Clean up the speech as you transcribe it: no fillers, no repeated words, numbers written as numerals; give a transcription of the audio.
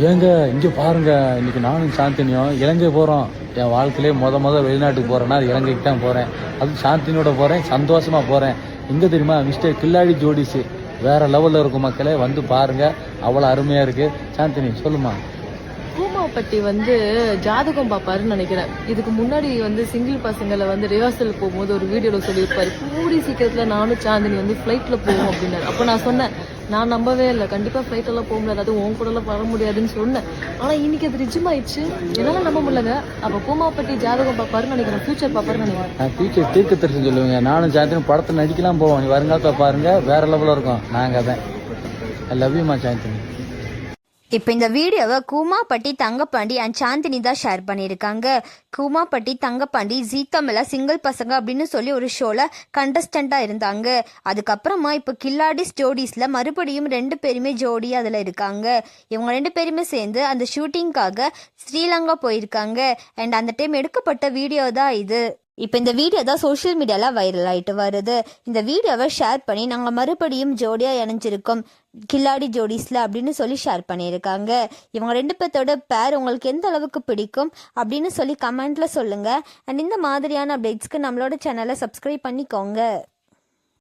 ஏங்க இங்கே பாருங்க, இன்னைக்கு நானும் சாந்தினியும் இலங்கை போகிறோம். என் வாழ்க்கையிலே முத வெளிநாட்டுக்கு போகிறேன்னா அது இலங்கைக்கு தான் போகிறேன். அது சாந்தினியோட போகிறேன், சந்தோஷமாக போகிறேன். எங்கே தெரியுமா, மிஸ்டர் கில்லாடி ஜோடிஸு வேறு லெவலில் இருக்கும். மக்களே வந்து பாருங்கள், அவ்வளோ அருமையாக இருக்குது. சாந்தினி சொல்லுமா. கூமாப்பட்டி ஜாதகம் பார்ப்பாருன்னு நினைக்கிறேன். இதுக்கு முன்னாடி சிங்கிள் பசங்களை ரிஹர்சல் போகும்போது ஒரு வீடியோவில் சொல்லியிருப்பாரு, கூடி சீக்கிரத்தில் நானும் சாந்தினி ஃப்ளைட்டில் போவோம் அப்படின்னாரு. அப்போ நான் சொன்னேன், நான் நம்பவே இல்லை, கண்டிப்பாக ஃப்ளைட்டெல்லாம் போக முடியாது, அது உன் கூடலாம் வர முடியாதுன்னு சொன்னேன். ஆனால் இன்னைக்கு அது நிஜமாயிடுச்சு. என்னால் நம்ப முடியலங்க. அப்போ கூமாப்பட்டி ஜாதகம் பார்ப்பாருன்னு நினைக்கிறேன், ஃபியூச்சர் பார்ப்பாருன்னு நினைக்கிறேன். நான் ஃபியூச்சர் தீர்க்க தெரிஞ்சு சொல்லுவேங்க. நானும் சாந்தினி படத்தை நடிக்கலாம் போவோம். நீ வருங்காலத்தை பாருங்க, வேறு லெவலில் இருக்கும். நாங்கள் தான் ஐ லவ் யூ மா சாந்தினி. இப்போ இந்த வீடியோவை கூமாப்பட்டி தங்கப்பாண்டி அண்ட் சாந்தினி தான் ஷேர் பண்ணியிருக்காங்க. கூமாப்பட்டி தங்கப்பாண்டி ஜீ தமிழ்ல சிங்கிள் பசங்க அப்படின்னு சொல்லி ஒரு ஷோவில் கண்டஸ்டண்ட்டாக இருந்தாங்க. அதுக்கப்புறமா இப்போ கில்லாடிஸ் ஜோடிஸில் மறுபடியும் 2 பேருமே ஜோடி அதில் இருக்காங்க. இவங்க 2 பேருமே சேர்ந்து அந்த ஷூட்டிங்காக ஸ்ரீலங்கா போயிருக்காங்க. அண்ட் அந்த டைம் எடுக்கப்பட்ட வீடியோ தான் இது. இப்போ இந்த வீடியோ தான் சோஷியல் மீடியாவில் வைரல் ஆகிட்டு வருது. இந்த வீடியோவை ஷேர் பண்ணி நாங்கள் மறுபடியும் ஜோடியாக இணைஞ்சிருக்கோம் கில்லாடி ஜோடிஸில் அப்படின்னு சொல்லி ஷேர் பண்ணியிருக்காங்க. இவங்க 2 பேர்த்தோட பேர் உங்களுக்கு எந்த அளவுக்கு பிடிக்கும் அப்படின்னு சொல்லி கமெண்ட்டில் சொல்லுங்கள். அண்ட் இந்த மாதிரியான அப்டேட்ஸ்க்கு நம்மளோட சேனலை சப்ஸ்கிரைப் பண்ணிக்கோங்க.